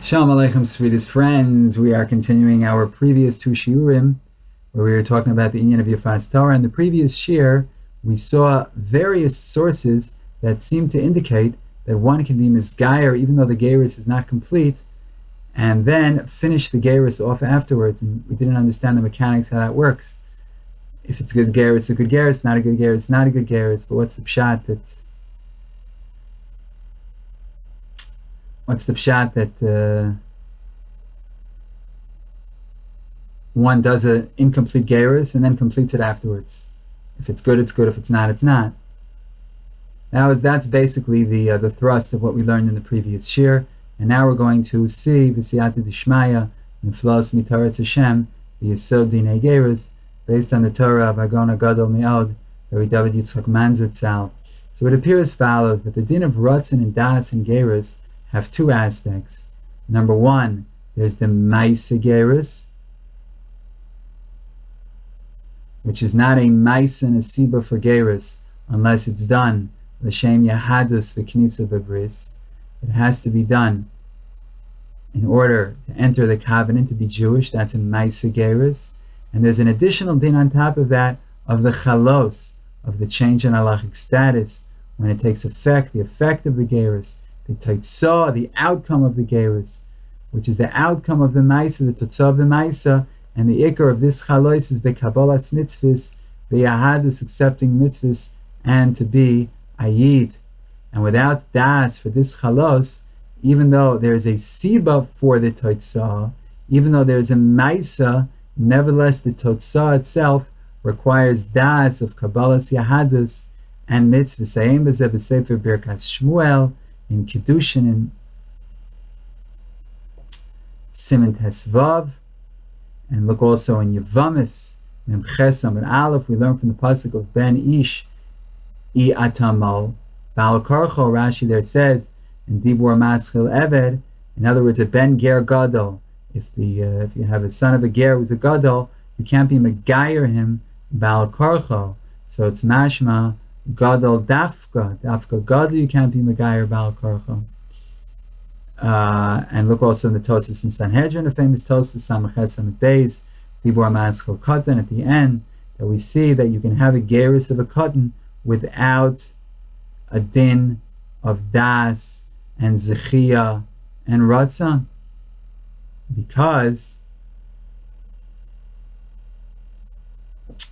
Shalom Aleichem, sweetest friends. We are continuing our previous two shiurim, where we were talking about the inyan of Yafas Torah. In the previous shiur, we saw various sources that seem to indicate that one can be misgayer even though the Geirus is not complete, and then finish the Geirus off afterwards. And we didn't understand the mechanics how that works. If it's a good Geirus, it's a good Geirus. Not a good Geirus, not a good Geirus. But what's the pshat that? What's the pshat that one does an incomplete Geirus and then completes it afterwards? If it's good, it's good. If it's not, it's not. That's basically the thrust of what we learned in the previous shiur. And now we're going to see V'siyata D'Shmaya Neflos Mitaras Hashem V'Yesod Dinei Geirus, based on the Torah of Agona Gadol Me'od, Rabbi David Yitzchak Manzatzal. So it appears as follows, that the din of Ratzon and Das and Geirus have two aspects. Number one, there's the Maisa Geirus, which is not a Maisa and a Siba for Geirus, unless it's done L'Shem Yahadus V'Knisa B'Bris. It has to be done in order to enter the covenant, to be Jewish. That's a Maisa Geirus. And there's an additional din on top of that of the Chalos, of the change in halachic status, when it takes effect, the effect of the Geirus, the Teitzah, the outcome of the Geirus, which is the outcome of the Maisa, the Totzah of the Maisa, and the Ikar of this Chalos is Bekabolas Mitzvahs, B'Yahadus, accepting mitzvahs, and to be Ayid. And without Das for this Chalos, even though there is a Siba for the Teitzah, even though there is a Maisa, nevertheless the Totzah itself requires Das of Kabbalas Yahadus and mitzvahs. Sayim b'zeh b'sefer Birkas Shmuel, in Kiddushin, in Siman Tesvav, and look also in Yevamis, Mem Chesam and Aleph, we learn from the pasuk of Ben Ish, I Atamo, Baal Karcho, Rashi there says, in Dibur Maschil Eved, in other words, a Ben Ger Gadol. If you have a son of a Ger who's a Gadol, you can't be Megayer him, Baal Karcho. So it's mashma, Gadol Dafka Gadol, you can't be Megayer Baal Karcho. And look also in the Tosas in Sanhedrin, the famous Tosas Samaches Samit Beis, Dibur Maschil Katan, at the end, that we see that you can have a Geirus of a Katan without a din of Das and Zechia and Ratzon, because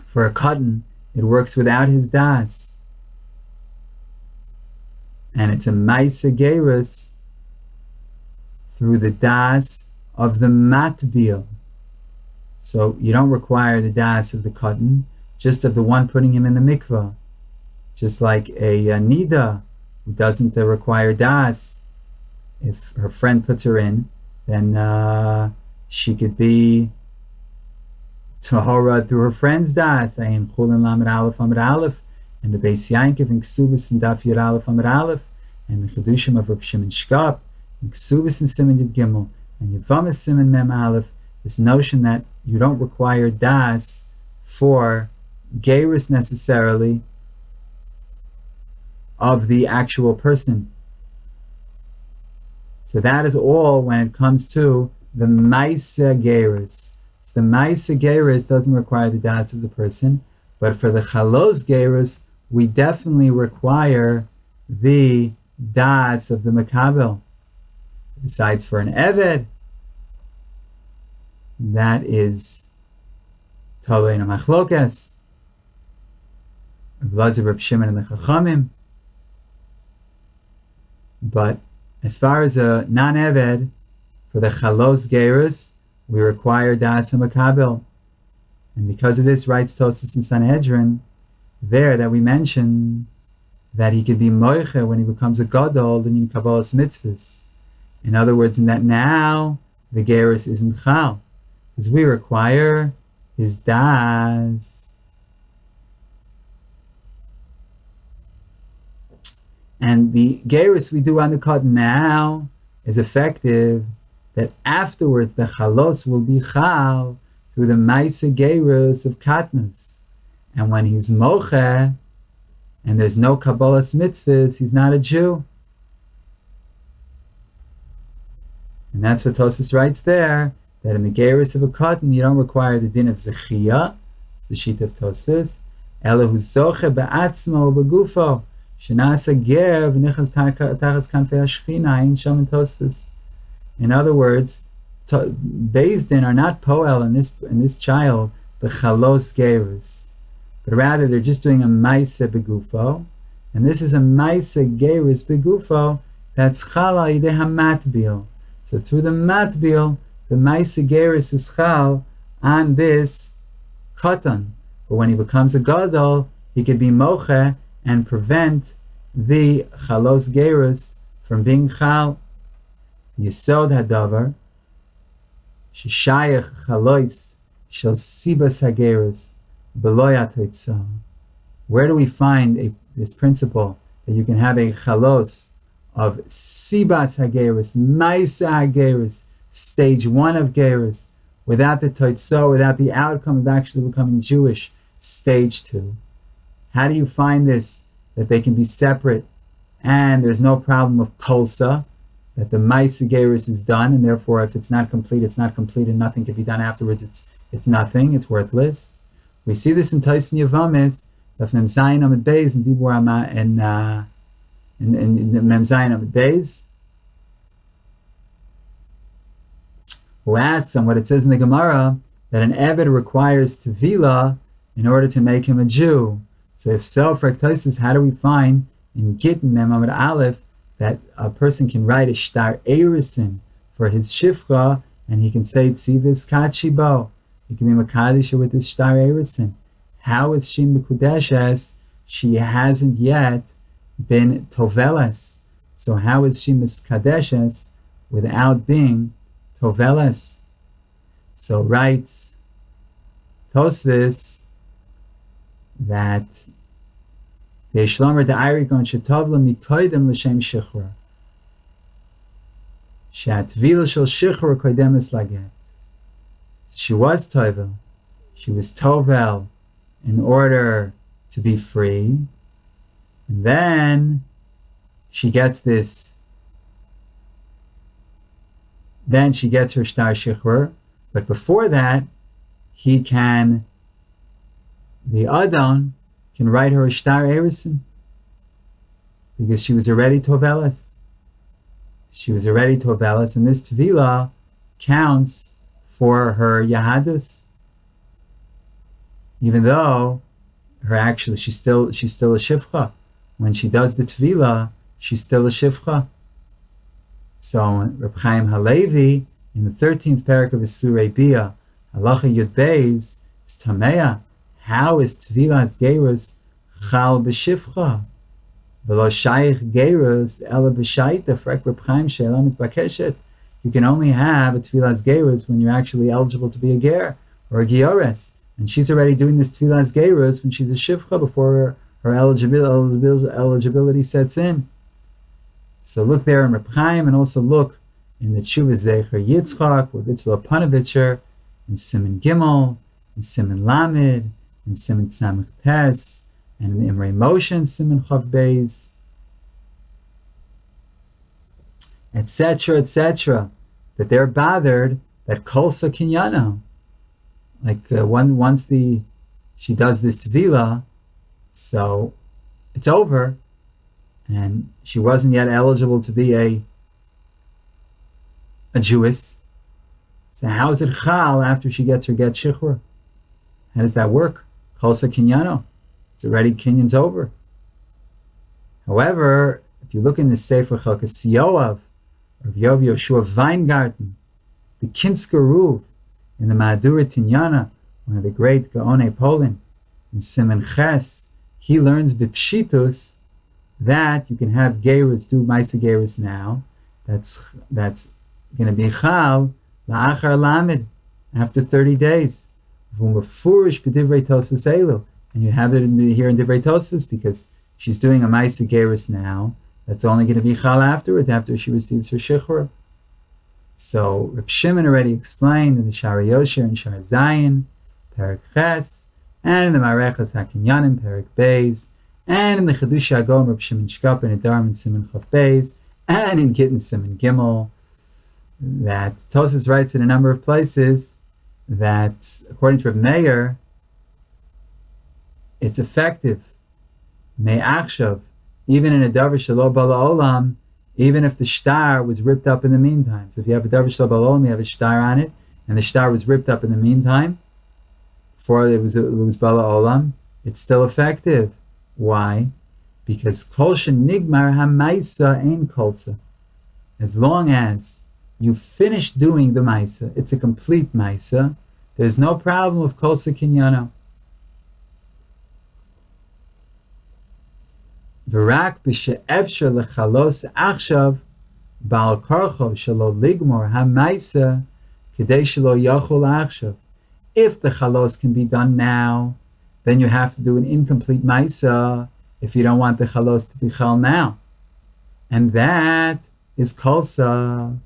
for a Katan it works without his Das, and it's a Maisa Geirus through the Das of the Matbil. So you don't require the Das of the Katan, just of the one putting him in the mikvah. Just like a Nida who doesn't require Das. If her friend puts her in, then she could be Tahora through her friend's Das. Ayin Chulin Lamed Aleph Amid Aleph, and the Beis Yankiv in Ksubis and Daf Yud Aleph Amid Aleph, and the Chedushim of Reb Shimon Shkop, and Ksubis and Siman Yud Gimel, and Yevamis Siman Mem Aleph, this notion that you don't require Das for Geirus necessarily of the actual person. So that is all when it comes to the Maisa Geirus. So the Maisa Geirus doesn't require the Das of the person, but for the Chalos Geirus, we definitely require the Das of the Makabel. Besides for an Eved, that is Talein Machlokas, Bloods of Reb Shimon and the Chachamim. But as far as a non-Eved, for the Chalos Geirus, we require Das HaMakabel. And because of this, writes Tosas in Sanhedrin, there that we mention that he could be Moiche when he becomes a Gadol in Kabbalas Mitzvahs. In other words, in that now the Geirus isn't Chal, because we require his Das. And the Geirus we do on the Katan now is effective, that afterwards the Chalos will be Chal through the Maisa Geirus of Katnus. And when he's Moche, and there's no Kabbalas Mitzvahs, he's not a Jew. And that's what Tosfos writes there, that in the Geirus of a cotton, you don't require the din of Zechiyah, it's the sheet of Tosfos, Ela hu zoche be'atzmo be'gufo, shenasa ger v'nichas tachas kanfei hashchina, ein sham in Tosfos. In other words, Beis Din are not poel in this child, the chalos Geirus, but rather they're just doing a maisa begufo, and this is a maisa Geirus begufo that's chala yidei hamatbil. So through the matbil, the maisa Geirus is chal on this katan. But when he becomes a gadol, he could be moche and prevent the chalos Geirus from being chal. Yisod hadavar sheshayach chalois shel sibas hageirus beloyat hoitzah. Where do we find this principle that you can have a chalos of sibas hageirus, maisa hageirus, stage 1 of geirus, without the toitzah, without the outcome of actually becoming Jewish, stage 2? How do you find this, that they can be separate and there's no problem of kolsa, that the maisa geirus is done, and therefore if it's not complete, it's not complete, and nothing can be done afterwards, it's nothing, it's worthless? We see this in Tyson Yavamis, of Mem Zayin Amid Beis, and Dibur Ama, in Mem Zayin Amid Beis, who asks on what it says in the Gemara, that an Eved requires Tevila in order to make him a Jew. So if so, for Tyson, how do we find in Gittin Mem Amid Aleph that a person can write a shtar erisin for his shifcha, and he can say tzivis kachibo? He can be makadisha with his shtar erisin. How is she mekudeshes? She hasn't yet been toveles. So how is she miskadeshes without being toveles? So writes Tosfos that the Shlomer the Irikon shetovla mikoidem l'shem shichra. She'atvila shel shichra koidemes laget. She was tovel. She was tovel in order to be free. And then she gets this. Then she gets her shtar shichra. But before that, the Adon, can write her a shtar erisin, because she was already toveles. She was already toveles, and this tvila counts for her yahadus, even though she's still a shifcha. When she does the tvila, she's still a shifcha. So Reb Chaim Halevi in the 13th parak of his Surei Bia, Halacha Yud Beis, is tameya. How is Tvilas Geirus chal b'shifcha? V'lo shayich Geirus ela b'shayta frek Reb Chaim she'ela mitbakeshet. You can only have a Tvilas Geirus when you're actually eligible to be a ger or a giores, and she's already doing this Tvilas Geirus when she's a shifcha before her eligibility sets in. So look there in Reb Chaim, and also look in the Tshuva Zecher Yitzchak with Itzla Panovitcher, in Siman Gimel, in Siman Lamed, in Siman Samech Tes, and in Imrei Moshe in Siman Chav Beis, etc., that they're bothered that Kolsa Kinyano, like once she does this Tvila, so it's over, and she wasn't yet eligible to be a Jewess. So how is it Chal after she gets her get Shichur? How does that work? Kolsa Kinyano. It's already Kinyan's over. However, if you look in the Sefer Chalkas Yoav, of Yov Yoshua Weingarten, the Kinsker Ruv, in the Madura Tinyana, one of the great Gaone Poland, in Simen Ches, he learns Bipshitus that you can have Geirus do Maisa Geirus now. That's going to be Chal La'achar Lamed, after 30 days. And you have it here in Divrei Tosfos, because she's doing a Maisa Geirus now. That's only going to be Chal afterwards, after she receives her Shichur. So Reb Shimon already explained in the Shara Yosher and Shara Zayin, Perek Ches, and in the Mareches HaKinyanim, Perek Beis, and in the Chedush Agon, Reb Shimon Shkop and Edarm and Siman Chav Beis, and in Gittin Siman Gimel, that Tosfos writes in a number of places that, according to Reb Meir, it's effective. Me'achshav, even in a davar shelo bala olam, even if the shtar was ripped up in the meantime. So if you have a davar shelo bala olam, you have a shtar on it, and the shtar was ripped up in the meantime, before it was bala olam, it's still effective. Why? Because kol shenigmar ha'maisa ein kolsa. As long as you finish doing the maisa, it's a complete maisa, there's no problem with kolsa kinyano. V'rak b'she'efshar lechalos achshav ba'al karcho shelo ligmor ha'maisa kedei shelo yachol achshav. If the chalos can be done now, then you have to do an incomplete maisa if you don't want the chalos to be chal now. And that is kolsa.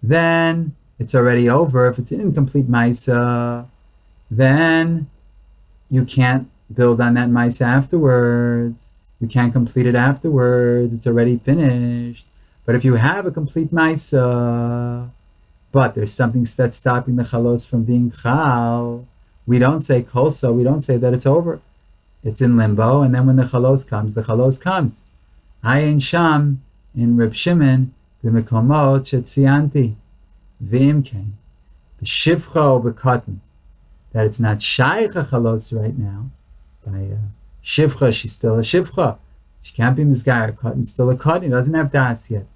Then it's already over. If it's an incomplete maisa, then you can't build on that maisa afterwards. You can't complete it afterwards. It's already finished. But if you have a complete maisa, but there's something that's stopping the chalos from being chal, we don't say kolsa, we don't say that it's over. It's in limbo, and then when the chalos comes, the chalos comes. Ayin sham in Reb Shimon b'mekomot shetzianti v'imkein b'shivcha or b'katan, that it's not shaykh a chalos right now. By shivcha, she's still a shivcha. She can't be mizgar. Katan still a katan. He doesn't have das yet,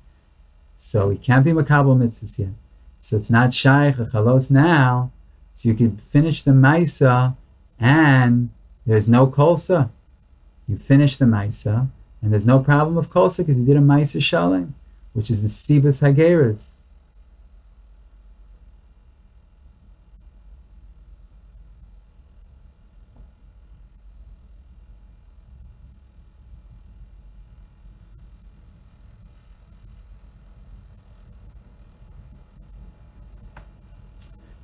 so he can't be makabel mitzvahs yet. So it's not shaykh a chalos now. So you could finish the maisa, and there's no kolsa. You finish the maisa, and there's no problem of kolsa because you did a maisa shalem, which is the sibas hageirus.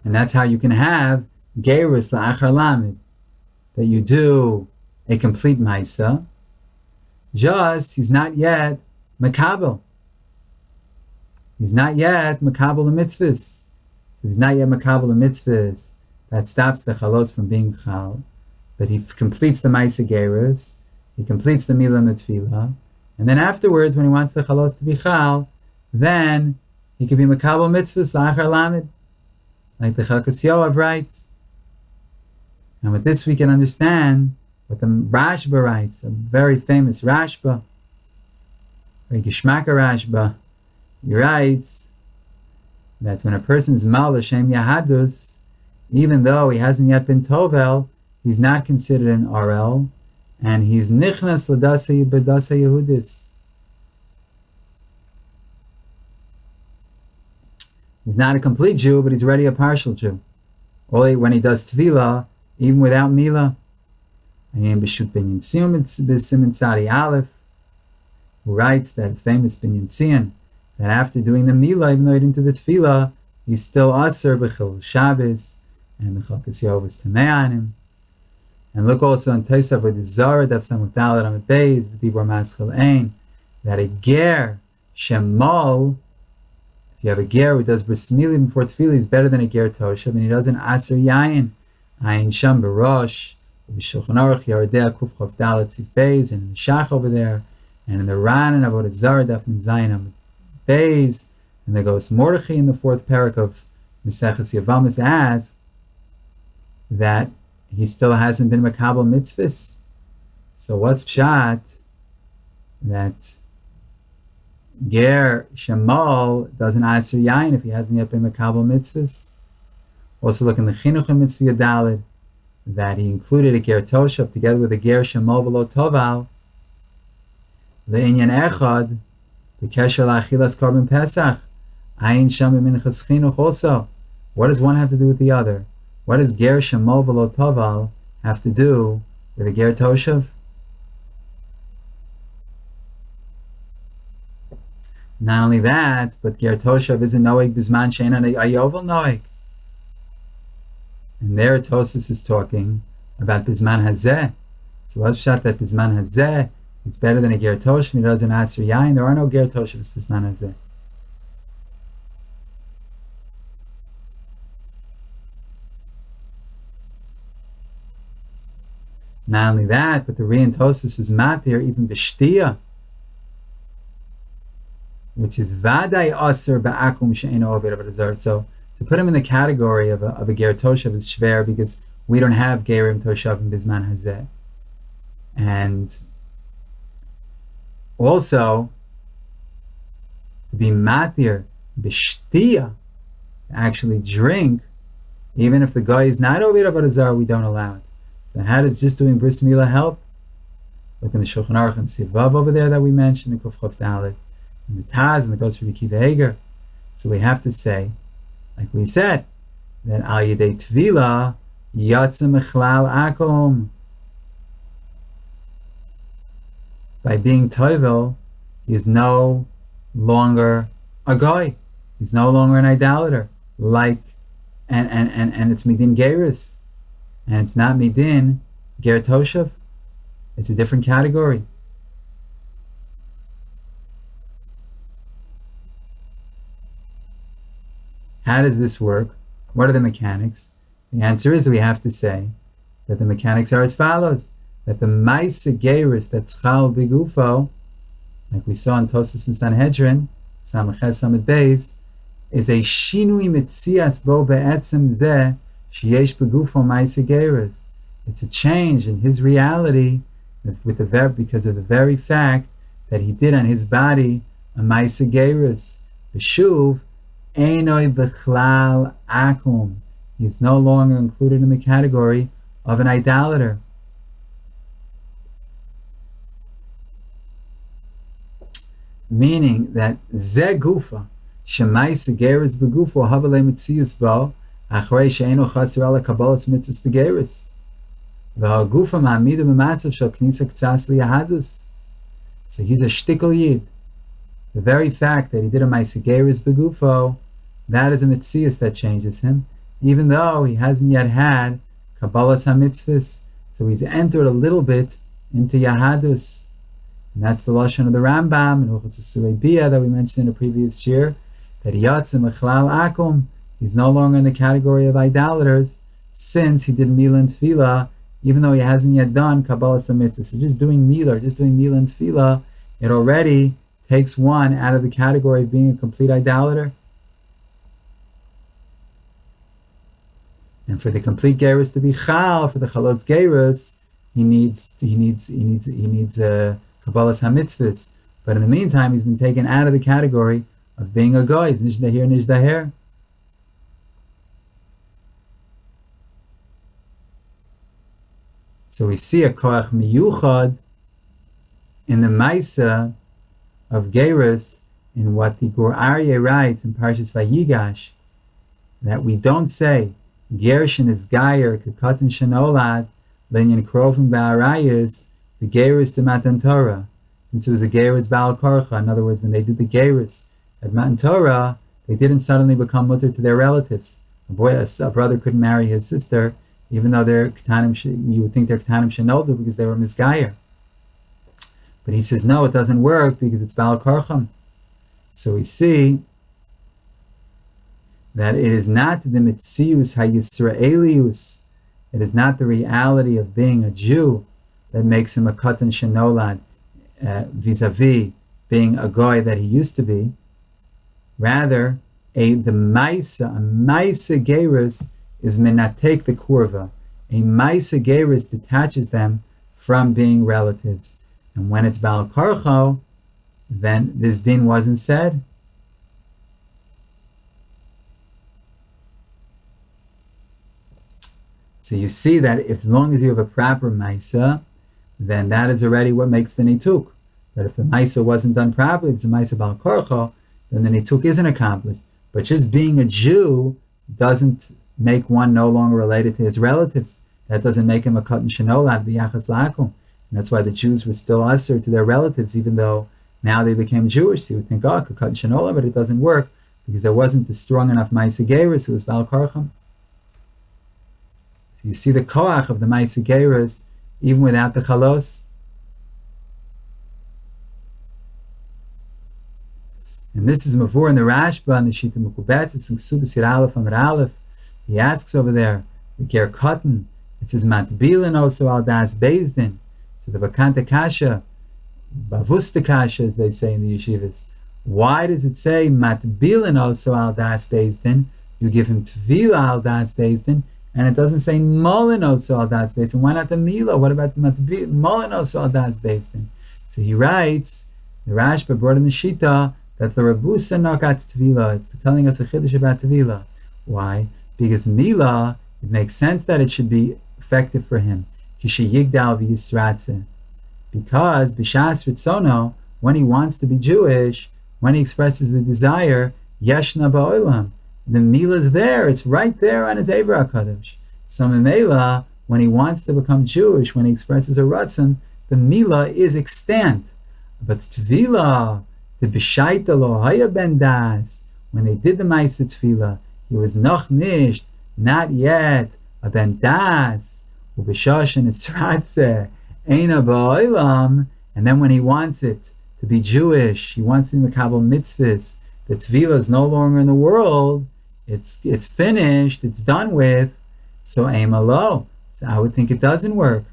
And that's how you can have Geirus la'achar lamed, that you do a complete maisa, just he's not yet makabel. He's not yet makabel the mitzvahs. So he's not yet makabel the mitzvahs. That stops the chalos from being chal. But he completes the maisa Geirus, he completes the milah and the tefillah, and then afterwards, when he wants the chalos to be chal, then he can be makabel mitzvahs la'achar lamed, like the Hilchos Yoav writes. And with this we can understand what the Rashba writes, a very famous Rashba, very Geshmaka Rashba. He writes that when a person's mal l'shem yahadus, even though he hasn't yet been tovel, he's not considered an RL, and he's nichnas l'dasa b'dasa Yehudis. He's not a complete Jew, but he's already a partial Jew. Only when he does tefillah, even without milah. Ayim b'shut binyan siman tzadi aleph, who writes that famous binyan tzion, that after doing the milah, even though he didn't do the tefillah, he's still aser b'chil Shabbos, and the Hilchos Yoav is tamei on him. And look also in Tosfos with the Zara daf samach daled amud beis b'dibur maschil ein, that a ger shemal, if you have a ger who does bris milah before tefillah, he's better than a ger toshav, and he does an aser yayin, ayin sham b'rosh, b'shulchan aruch yaredeh kuf chav dalet sif beis, and in the shach over there, and in the Ran and Avodah Zarah daf and zayin amud beis, and there goes Mordechai in the fourth parak of Maseches Yevamos asked that he still hasn't been makabel mitzvahs. So what's pshat that ger shemal doesn't aser yayin if he hasn't yet been makabel mitzvahs? Also look in the chinuch mitzvah yadalid that he included a ger toshav together with a ger shemal v'lo toval le'inyan echad b'kesher la'achilas korban pesach ayin sham b'minchas chinuch also. What does one have to do with the other? What does ger shemal v'lo toval have to do with a ger toshav? Not only that, but ger toshav isn't noeg bizman she'ein ayovel noeg. And there Tosfos is talking about bizman hazeh. So what's pshat that bizman hazeh it's better than a ger toshav? He doesn't aser yayin. There are no ger toshevs bizman hazeh. Not only that, but the Rientosis was matir even b'shtia, which is vaday aser ba'akum she'eno oved avodah zarah. So to put him in the category of a ger toshav is shver, because we don't have gerim toshavim bizman hazeh. And also to be matir b'shtia, to actually drink, even if the guy is not oved avodah zarah, we don't allow it. So how does just doing bris milah help? Look in the Shulchan Aruch and Sivav over there that we mentioned, the Kuf Chof Dalet, and the Taz, and the Goes for the Kiva Eger. So we have to say, like we said, that Al Yedei Tvila Yatsa Mechlal Akom. By being Toivel, he is no longer a guy. He's no longer an idolater. Like, and it's Midin Geirus. And it's not Midin Ger Toshav. It's a different category. How does this work? What are the mechanics? The answer is that we have to say that the mechanics are as follows: that the Maisa Geirus that's Chal Bigufo, like we saw in Tosas and Sanhedrin, Samachet Samad Beis, is a Shinui Mitzias Bo Be'etzem Zeh Sheyesh Begufo Maisa Geirus. It's a change in his reality with because of the very fact that he did on his body a Maisa Geirus. The Shuv Einoi Bechlal Akum. He is no longer included in the category of an idolater. Meaning that Ze Gufa Shemaisa Geirus Begufo Havale Mitzius Bo Achrei She'eno Chaser Ala Kabbalas Mitzvahs Begeirus. So he's a shtikl yid. The very fact that he did a Maisa Geirus begufo, that is a mitzias that changes him, even though he hasn't yet had Kabbalas HaMitzvahs. So he's entered a little bit into Yahadus. And that's the lashon of the Rambam in Hilchos Surei Bia that we mentioned in a previous year, that Yatsa Mechlal Akum, he's no longer in the category of idolaters, since he did Milah and Tefillah, even though he hasn't yet done Kabbalas HaMitzvah. So just doing Milah and Tefillah, it already takes one out of the category of being a complete idolater. And for the complete Geirus to be Chal, for the Chalotz Geirus, he needs Kabbalas HaMitzvahs. But in the meantime, he's been taken out of the category of being a goy. He's Nishdaher. So we see a koach miyuchad in the Maisa of Geirus, in what the Gur Aryeh writes in Parshas Vayigash, that we don't say Gershin is Gayer kekatan shenolad lenyan krovim ba'arayis the Geirus to Matan Torah, since it was a Geirus Baal Korcha. In other words, when they did the Geirus at Matan Torah, they didn't suddenly become mutter to their relatives. A brother couldn't marry his sister, even though they're Ketanim, you would think they're Ketanim Shenoldu because they were Mizgayer. But he says, no, it doesn't work because it's Baal Korcham. So we see that it is not the Mitzius HaYisraelius, it is not the reality of being a Jew that makes him a Katan Shenolad vis-a-vis being a Goy that he used to be. Rather, the Maisa Geirus is menatek the kurva. A Maisa Geirus detaches them from being relatives. And when it's Baal Karcho, then this din wasn't said. So you see that if, as long as you have a proper Maisa, then that is already what makes the Nituk. But if the Maisa wasn't done properly, if it's a Maisa Baal Karcho, then the Nituk isn't accomplished. But just being a Jew doesn't make one no longer related to his relatives. That doesn't make him a Katan Shenolad b'yachas la'akum. And that's why the Jews were still usher to their relatives, even though now they became Jewish. So you would think, oh, Katan Shenolad, but it doesn't work because there wasn't a strong enough Maisa Geirus who was Baal Karcham. So you see the koach of the Maisa Geirus even without the Chalos. And this is Mavur in the Rashba and the Shita Mukubetz. It's in Ksubas Yir Aleph Amar Aleph. He asks over there, the Ger Katan It says matbilin also al das beis din. So the Vakanta Kasha, Bavusta Kasha, as they say in the yeshivas. Why does it say matbilin also al das beis din? You give him tvila al das beis din, and it doesn't say molin also al das beis din. Why not the mila? What about the molin also al das beis din? So he writes, the Rashba brought in the Shita that the Rabusa nakat tvila. It's telling us a chiddush about tvila. Why? Because mila, it makes sense that it should be effective for him. Because b'shas ritzono, when he wants to be Jewish, when he expresses the desire, yeshna ba'olam, the mila is there. It's right there on his Eivra HaKadosh. So memela, when he wants to become Jewish, when he expresses a ratzon, the mila is extant. But tvila, the b'shaita lo haya ben das, when they did the ma'aseh tefillah, he was noch nicht, not yet, a ben das, u'b'shosh and esratze, eina ba'olam, and then when he wants it to be Jewish, he wants him to kabel mitzvahs, the tefillah is no longer in the world, it's finished, it's done with, so eima lo. So I would think it doesn't work.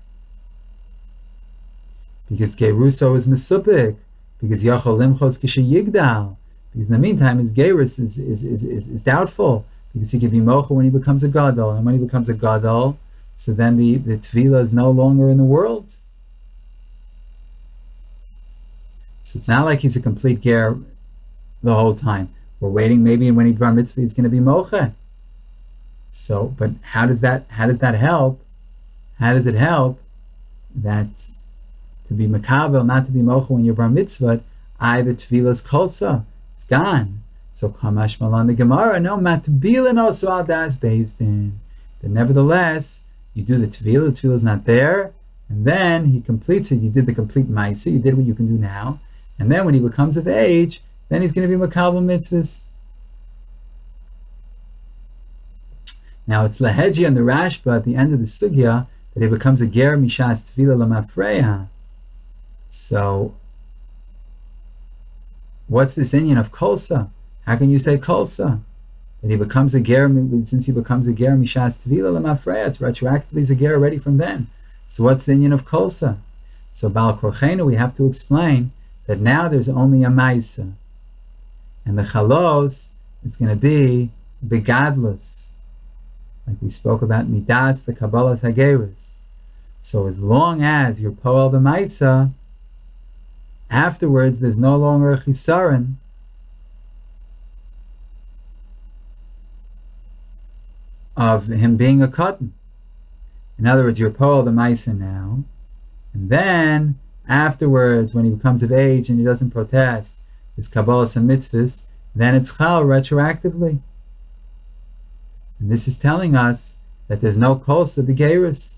Because Geiruso is mesupik, because Yachol Limchos Kishe Yigdal, because in the meantime his Geirus is doubtful, because he can be mocha when he becomes a gadol, and when he becomes a gadol, so then the tefillah is no longer in the world. So it's not like he's a complete ger the whole time. We're waiting, maybe when he bar mitzvah he's going to be mocha. So, but how does that help? How does it help that to be makabel, not to be mocha when you're bar mitzvah, the tefillah's kolsa, it's gone. So kamash malan the Gemara, no matbilin also al das beis din. But nevertheless, you do the tefillah's not there, and then he completes it. You did the complete ma'aseh, you did what you can do now, and then when he becomes of age, then he's going to be makabel mitzvahs. Now it's laheji on the Rashba at the end of the sugya that he becomes a ger mishas tefillah lamafreya. So, what's this inyan of kolsa? How can you say kolsa? That he becomes a ger, since he becomes a ger mishas tefillah lamafreya, it's retroactively he's a ger already from then. So what's the inyan of kolsa? So Baal Korchenu, we have to explain that now there's only a ma'isa, and the chalos is going to be begadlus, like we spoke about midas, the kabbalas hageirus. So as long as you're poel the ma'isa, afterwards there's no longer a chisaron of him being a cotton. In other words, you're poel the ma'isa now, and then afterwards, when he becomes of age and he doesn't protest his kabbalas and mitzvahs, then it's chal retroactively. And this is telling us that there's no kolsa b'geirus.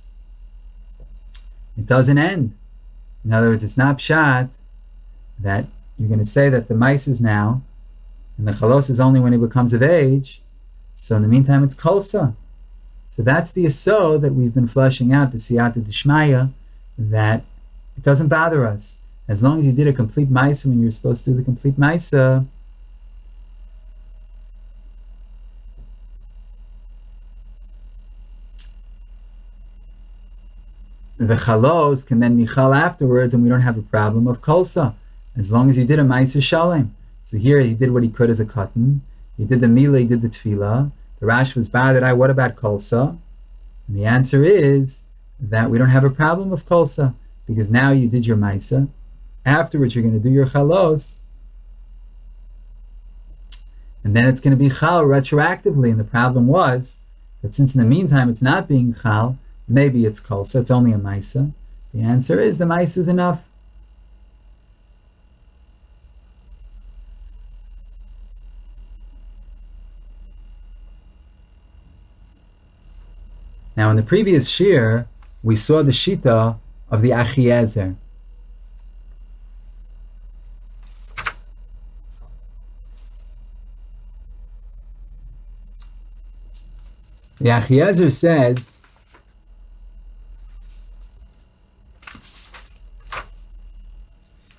It doesn't end. In other words, it's not pshat that you're going to say that the mice is now, and the chalos is only when he becomes of age. So in the meantime, it's kolsa. So that's the yesod that we've been fleshing out, b'siyata d'shmaya, that it doesn't bother us. As long as you did a complete maisa when you were supposed to do the complete maisa, the chalos can then michal afterwards, and we don't have a problem of kolsa, as long as you did a ma'aser shalem. So here he did what he could as a cotton. He did the mila, he did the tefillah. The Rash was bothered. What about kolsa? And the answer is that we don't have a problem of kolsa, because now you did your ma'aser. Afterwards, you're going to do your chalos, and then it's going to be chal retroactively. And the problem was that since in the meantime it's not being chal, maybe it's kolsa, it's only a ma'aser. The answer is the ma'aser is enough. Now, in the previous shir, we saw the shita of the Achiezer. The Achiezer says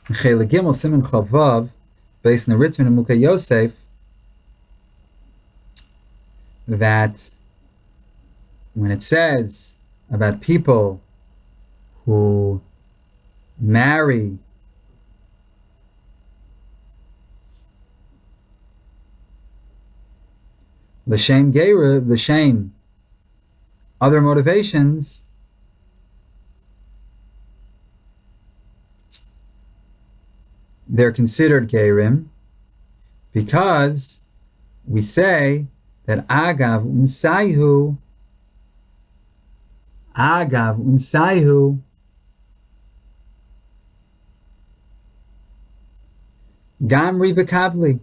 in Chele Gimel Siman Chavav, based on the Richmond and Mukha Yosef, that when it says about people who marry l'shem Geirus, l'shem other motivations, they're considered Geirim because we say that agav unsaihu gamri v'kabli,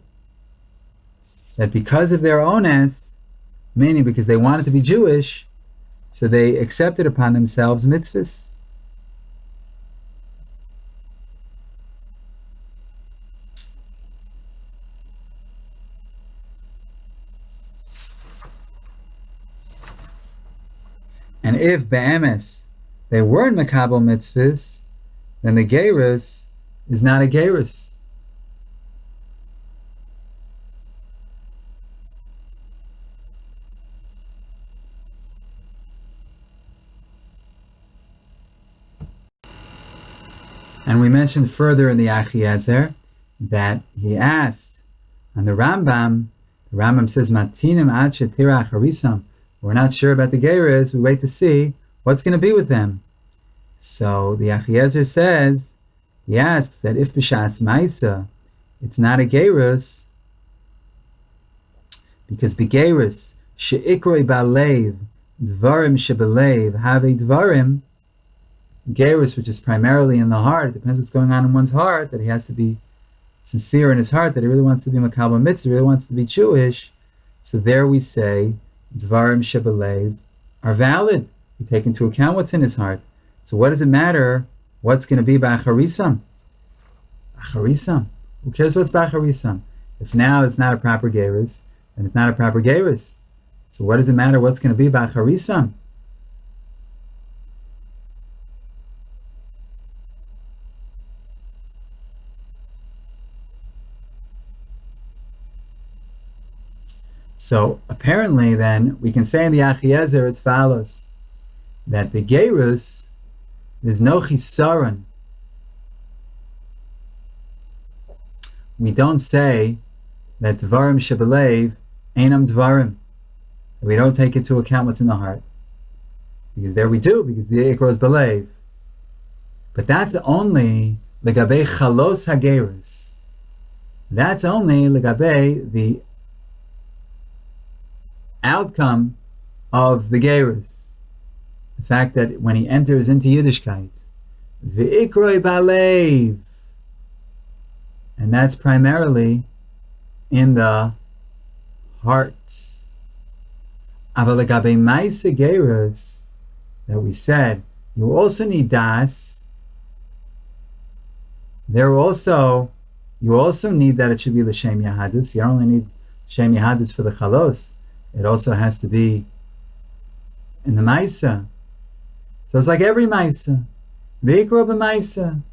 that because of their onus, meaning because they wanted to be Jewish, so they accepted upon themselves mitzvahs. And if be'emes they weren't makabel mitzvahs, then the Geirus is not a Geirus. And we mentioned further in the Achiezer that he asked on the Rambam says, Matinim ad shetira acharisam. We're not sure about the Geirus, we wait to see what's going to be with them. So the Achiezer says, he asks that if b'shas ma'isa, it's not a Geirus, because b'Geirus, she'ikroi ba'leiv, dvarim shebelev, have dvarim, Geirus, which is primarily in the heart, it depends what's going on in one's heart, that he has to be sincere in his heart, that he really wants to be makabel mitzvah, really wants to be Jewish. So there we say, dvarim shebelev are valid. We take into account what's in his heart. So what does it matter what's going to be b'acharisam? Acharisam. Who cares what's b'acharisam? If now it's not a proper Geirus, then it's not a proper Geirus. So what does it matter what's going to be b'acharisam? So apparently then, we can say in the Achiezer as follows, that begeirus, there's no chisaron. We don't say that dvarim shebelev einam dvarim. We don't take into account what's in the heart. Because there we do, because the ikra is belev. But that's only legabe chalos hageirus. That's only legabe the outcome of the Geirus. The fact that when he enters into Yiddishkeit, v'ikroi balev, and that's primarily in the heart. Aval legabe ma'ase Geirus, that we said, you also need das. You also need that it should be l'shem yahadus. You only need shem yahadus for the chalos. It also has to be in the Maisa. So it's like every Maisa. V'ikro b'Maisa.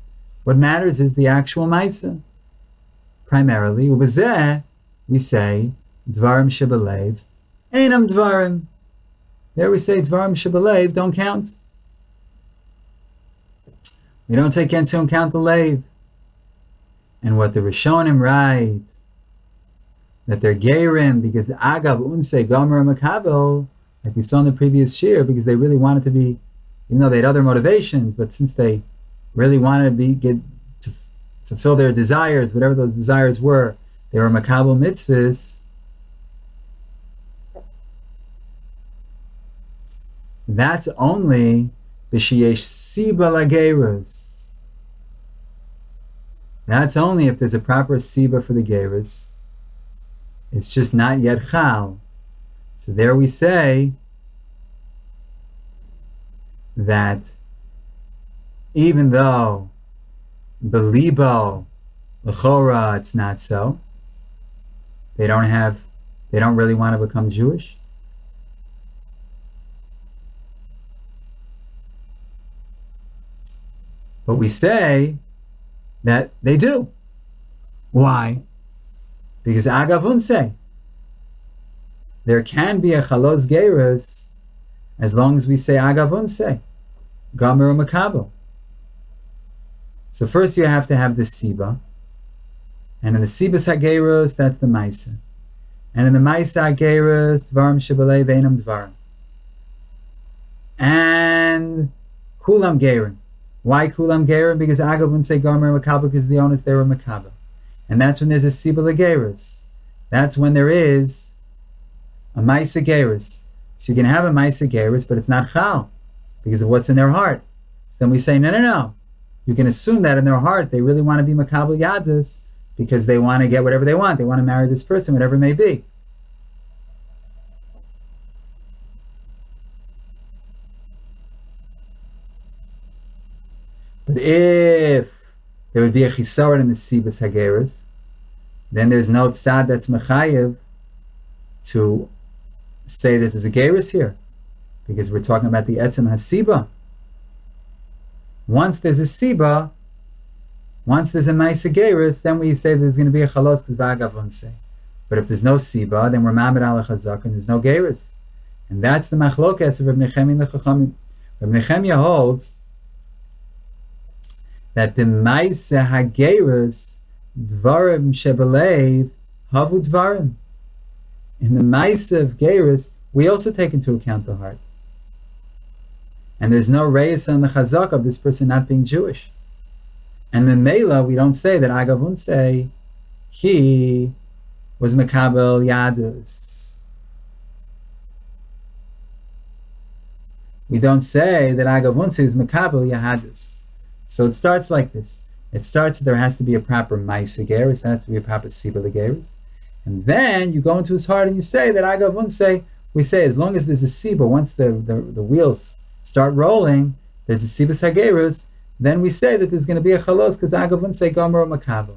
What matters is the actual Maisa. Primarily, ubezeh, we say, Dvarim shebelev, einam Dvarim. There we say, Dvarim shebelev don't count. We don't take into account the Lev. And what the Rishonim write, that they're Geirim because agav unse gomer makabel, like we saw in the previous shir, because they really wanted to be, even though they had other motivations, but since they really wanted to fulfill their desires, whatever those desires were, they were makabel mitzvahs. That's only b'sheyesh siba lageirus. That's only if there's a proper siba for the geirus. It's just not yet chal. So there we say that even though belibo l'chora it's not so, they don't really want to become Jewish. But we say that they do. Why? Because agavun say there can be a chalos geirus as long as we say agav unsei, gomer u'makabel. So first you have to have the siba, and in the sibas hageirus, that's the maisa. And in the maisa hageirus, dvarim shebelei veinam dvarim. And kulam geirim. Why kulam geirim? Because agav unsei gomer u'makabel, because the owners there were makabel. And that's when there's a siba legeirus. That's when there is a maisa geirus. So you can have a maisa geirus, but it's not chal because of what's in their heart. So then we say, no. You can assume that in their heart they really want to be makabel yadus because they want to get whatever they want. They want to marry this person, whatever it may be. But if there would be a chisaron in the sibas hageirus, then there's no tzad that's mechayev to say that there's a geirus here, because we're talking about the etzem hasiba. Once there's a siba, once there's a maisa geirus, then we say there's going to be a chalos because v'agav unsei. But if there's no siba, then we're mamad ala chazak and there's no geirus, and that's the machlokes of Reb Nechemia and the Chachamim. Reb Nechemia holds that the maisa hageirus dvarim shebelev havu dvarim. In the maisa of geirus, we also take into account the heart. And there's no reis on the chazak of this person not being Jewish. And in Mela, we don't say that agav unsei, he was makabel yadus. We don't say that agav unsei is makabel yadus. So it starts like this. It starts that there has to be a proper maisa geirus, there has to be a proper siba geirus. And then you go into his heart and you say that agav unsei, we say as long as there's a siba, once the wheels start rolling, there's a sibas hageirus, then we say that there's going to be a chalos because agav unsei gomer or makabel.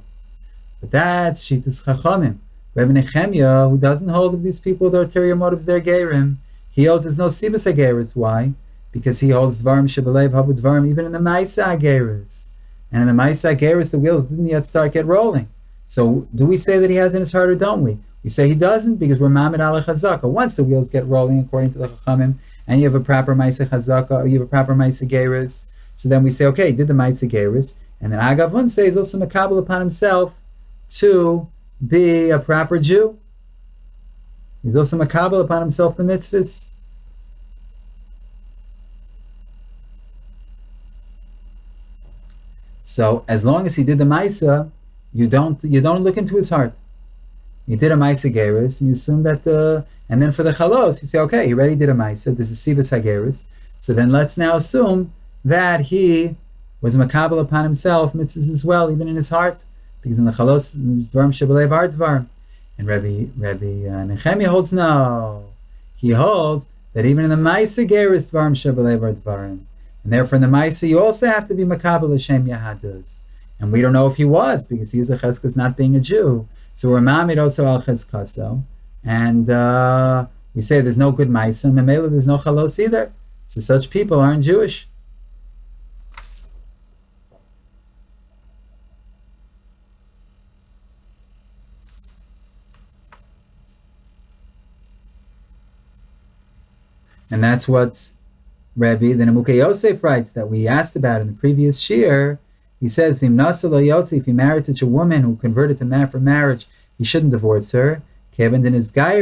But that's shitas chachamim. Rebbe Nechemia, who doesn't hold of these people with ulterior motives, they're geirim, he holds there's no sibas hageirus. Why? Because he holds dvarim shebelev havu dvarim even in the maisa hageirus. And in the maisa hageirus, the wheels didn't yet get rolling. So do we say that he has in his heart or don't we? We say he doesn't because we're mamid ala chazaka. Once the wheels get rolling according to the chachamim, and you have a proper maisa chazaka, or you have a proper maisa geirus, so then we say, okay, he did the maisa geirus, and then agav unsei is also makabel upon himself to be a proper Jew. He's also makabel upon himself the mitzvahs. So as long as he did the maisa, you don't look into his heart. You did a maisa geirus, and you assume that and then for the chalos, you say, okay, he already did a maisa, this is sibas hageirus, so then let's now assume that he was makabel upon himself mitzvahs as well, even in his heart, because in the chalos, dvarim shebelev are dvarim. And Rabbi Nechemia holds no. He holds that even in the maisa geirus, dvarim shebelev are dvarim. And therefore in the maisa, you also have to be makabel l'shem yahadus. And we don't know if he was, because he is a cheskas not being a Jew. So we're mamid also al cheskaso. And we say there's no good maisa, and memela there's no chalos either. So such people aren't Jewish. And that's what Rebbe, the Nemuka Yosef writes that we asked about in the previous shir. He says, if he married such a woman who converted to man for marriage, he shouldn't divorce her. When these people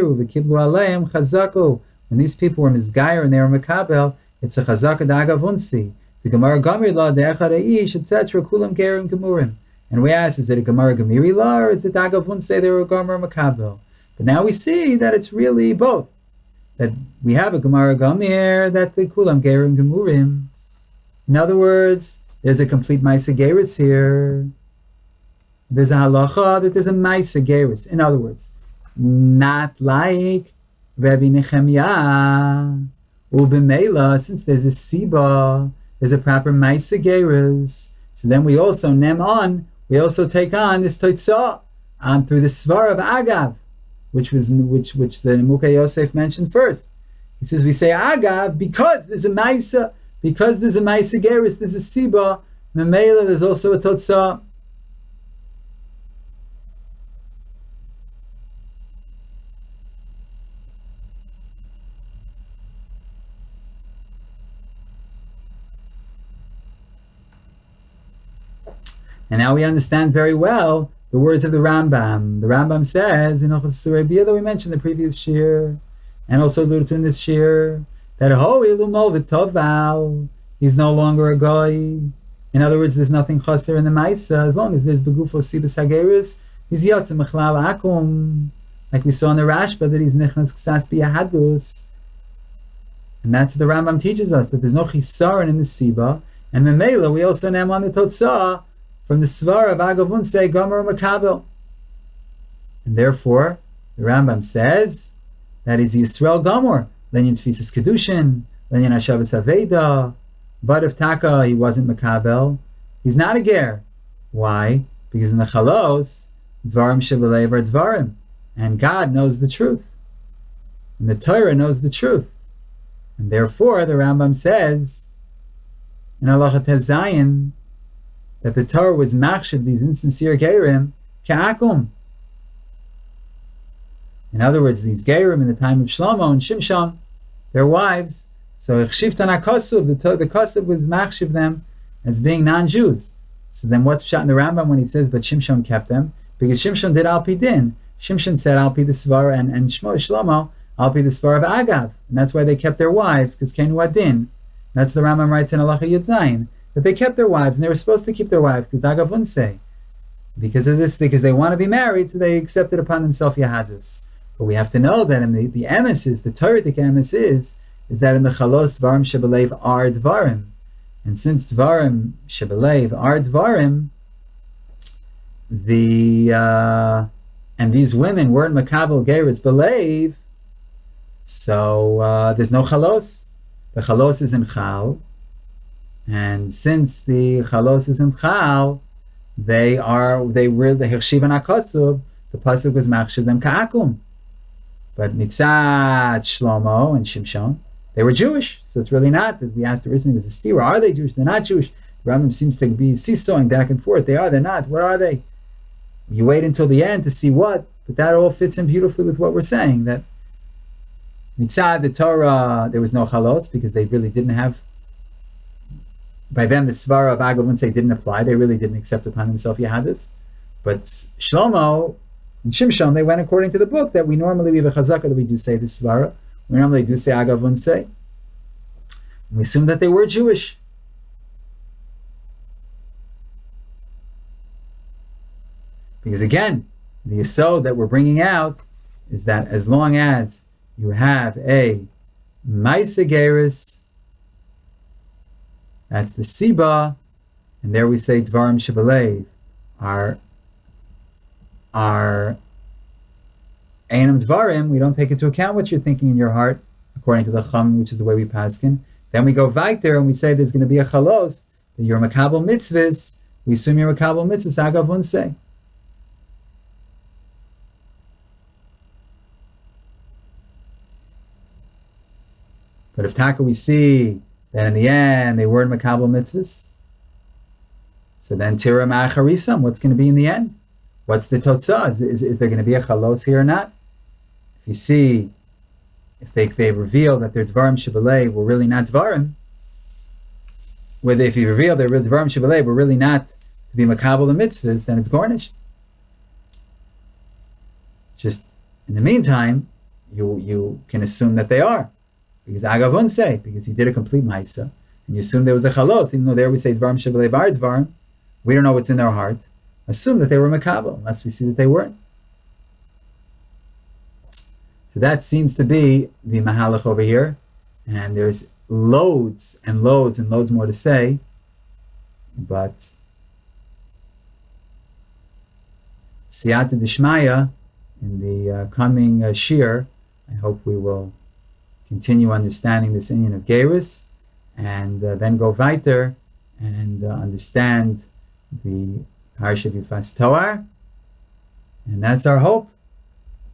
were mizgayer and they were makabel, it's a chazaka da'agav unsi. The Gemara Gamir law, the Echad Aish, etc. Kulam gerim gemurim. And we ask, is it a Gemara Gamiri law or is it da'agav unsi they were Gomer makabel? But now we see that it's really both. That we have a Gemara Gamir that the Kulam gerim gemurim. In other words, there's a complete Maisa Geirus here. There's a halacha that there's a Maisa Geirus. In other words, not like Rabbi Nechemia. Ubemela, since there's a Siba, there's a proper Maisa Geirus. So then we also we also take on this Toitzah through the Svar of Agav, which the Nemuka Yosef mentioned first. He says we say Agav because there's a Maisa. Because there's a Maisa Geirus, there's a Siba, Memela, there's also a Totzah. And now we understand very well the words of the Rambam. The Rambam says in Hilchos Surei that we mentioned in the previous shir, and also alluded to in this shir, that he's no longer a goy. In other words, there's nothing chaser in the Maisa. As long as there's begufo sibas hageirus, he's yotze mechlal akum. Like we saw in the Rashba, that he's nichnas ksas b'yahadus. And that's what the Rambam teaches us, that there's no chisaron in the siba. And memela, we also name on the totzah from the svar of Agavunsei Gomer Makabel. And therefore, the Rambam says that is Yisrael Gomer, Lenyan Tfisas Kedushin, Lenyan Hashavas Aveda. But if Taka he wasn't Makabel, he's not a ger. Why? Because in the Chalos, Dvarim Shebelev are Dvarim, and God knows the truth, and the Torah knows the truth, and therefore the Rambam says in Halacha Tes Zayin that the Torah was machshav these insincere gerim ka'akum. In other words, these gerim in the time of Shlomo and Shimshon, their wives. So Chshivtan HaKosuv, the Kosuv was machshav them as being non-Jews. So then what's pshat in the Rambam when he says, but Shimshon kept them? Because Shimshon did Al Pi Din. Shimshon said Al Pi the Svara, and Shlomo Al Pi the Svara of Agav. And that's why they kept their wives, because Kenu Adin. That's the Rambam writes in Halacha Yud Zayin, that they kept their wives, and they were supposed to keep their wives, because Agav wouldn't say. Because of this, because they want to be married, so they accepted upon themselves Yahadus. But we have to know that in the emes is, the Torah-tic emes is that in the Chalos, Dvarim Shebelev are Dvarim. And since Dvarim Shebelev are Dvarim, and these women weren't Makabel Geirus Belev, so there's no Chalos. The Chalos is in Chal, and since the Chalos is in Chal, they were the Hirshivan HaKosuv, the Pasuk was Machshav them Ka'akum. But Mitzat Shlomo and Shimshon, they were Jewish, so it's really not. As we asked originally, was a stira. Are they Jewish? They're not Jewish. The Rambam seems to be seesawing back and forth. They are, they're not. What are they? You wait until the end to see what, but that all fits in beautifully with what we're saying, that Mitzad, the Torah, there was no chalos, because they really didn't have, by them the svara of Agavun didn't apply. They really didn't accept upon themselves Yahadus. But Shlomo and Shimshon, they went according to the book, that we have a chazaka that we do say this svara. We normally do say Agavun say. We assume that they were Jewish. Because again, the yesod that we're bringing out is that as long as you have a Maisa Geirus, that's the Siba, and there we say Dvarim Shebelev are Einam Dvarim. We don't take into account what you're thinking in your heart, according to the Chum, which is the way we paskin. Then we go weiter and we say there's going to be a Chalos, that you're Makabel Mitzvahs. We assume you're Makabel Mitzvahs, Agav Unsei. But if Taka we see that in the end they weren't Makabel Mitzvahs, so then Tira Ma'acharisam, what's going to be in the end? What's the Totzah? Is there going to be a Chalos here or not? If you see, if they reveal that their Dvarim Shebelev were really not Dvarim, whether if you reveal their Dvarim Shebelev were really not to be Makabel the Mitzvahs, then it's garnished. Just in the meantime, you can assume that they are. Because Agavun say, because he did a complete Maisa, and you assume there was a Chalos, even though there we say Dvarim Shebelev are Dvarim, we don't know what's in their heart. Assume that they were Makabel, unless we see that they weren't. So that seems to be the Mahalach over here, and there's loads and loads and loads more to say, but Siyata Dishmaya, in the coming Shir, I hope we will continue understanding this inyan of Geirus, and then go weiter and understand the Parsha Vifas Toar, and that's our hope.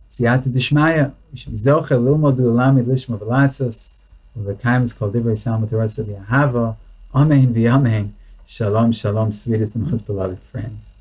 Siyata Dishmaya, we should be zoche lilmod u'lamid lishma v'latzos u'lekayim is called divrei salmut v'rasa v'yahava. Amen v'yamein. Shalom, shalom, sweetest and most beloved friends.